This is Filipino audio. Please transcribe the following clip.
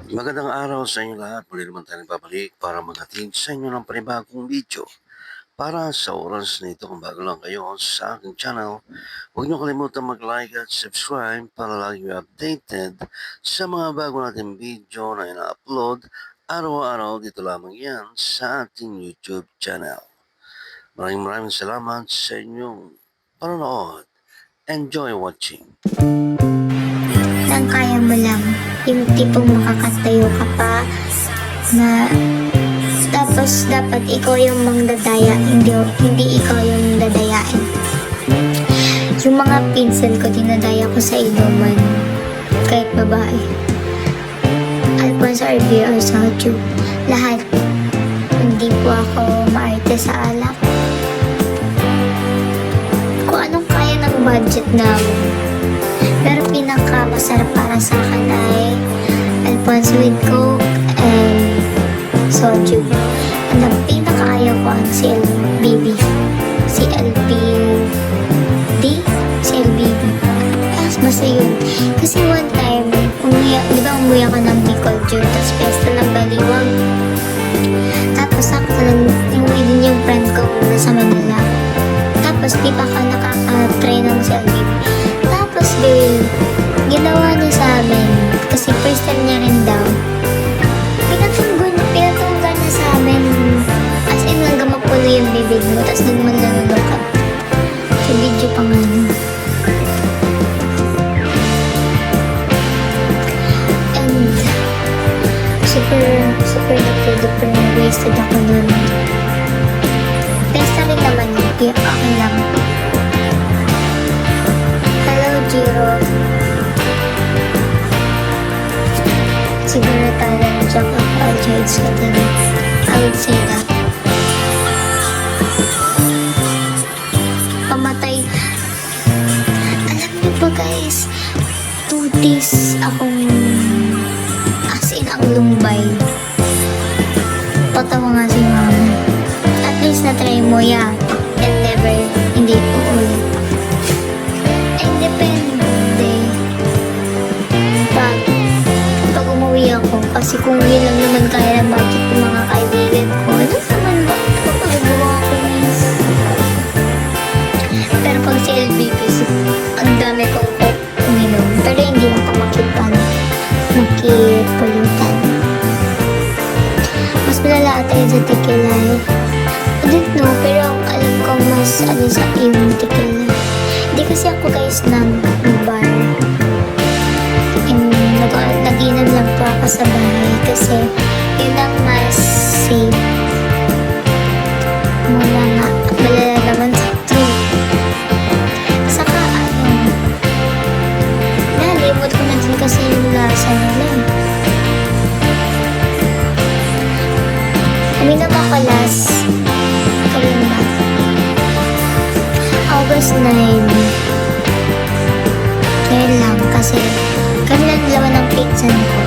Magandang araw sa inyo lahat. Muli naman tayo nagbabalik para maghatid sa inyo ng panibagong video. Para sa oras na ito, kung bago lang kayo sa aking channel, huwag niyo kalimutan mag-like at subscribe para lagi kayo updated sa mga bago nating video na ina-upload araw-araw dito lamang yan sa ating YouTube channel. Maraming salamat sa inyong panonood. Enjoy watching. Lang kaya mo lang, yung tipong makakatayo ka pa na tapos dapat ikaw yung mangdadaya, hindi ikaw yung dadayain. Yung mga pinsan ko, dinadaya ko sa inuman, kahit babae. Alfonso RB or Soju, lahat. Hindi po ako maarte sa alak. Kung anong kaya ng budget namin. Pero pinakamasarap para sa akin ay Alfonso with Coke and Soju. Ang pinakaayaw ko ang si LBB. Si LBD? Si LBB. Basta yun. Kasi one time, umuwi ako ng Bicol June, tapos pesta ng Baliwag. Tapos sakto lang, umuwi din yung friend ko sa Manila. Tapos di pa ka nakaka-try ng si LBB. Tapos babe, ginawa niya sa amin, kasi first time niya rin daw. Pinatunggan niya sa amin. As in, hanggang mapulo yung bibig mo, tapos din mo nalulukat. Sa video pa nga nun. And, super wasted ako nun. Pesta rin naman yun, kaya okay lang. Jiro. Siguro tayo joke of all trades ka din. I would say that. Pamatay. Alam niyo ba guys, 2 days akong as in ang lumbay. Patawa nga si mama. At least na-try mo yan. And never, hindi uulit. Depende. Pag umuwi ako, kasi kung yun lang naman kaya ng budget ng mga kaibigan ko, ano naman ba? Magagawa ko miss. Pero pag si LBP, ang dami kong uminom. Pero hindi na ako makipulutan. Mas malala ata yun sa tequila eh. I don't know, pero alam ko mas sa yung tequila. Hindi kasi ako guys ng bar. Nag-inom lang po ako sa bahay kasi yun ang mas safe. Mula nga, malala naman sa truth. Saka nalimot ko na din kasi yung lasa nila. Uminom ako last kailan ba? August 9. Ngayon lang kasi kami lang dalawa ng pinsan ko.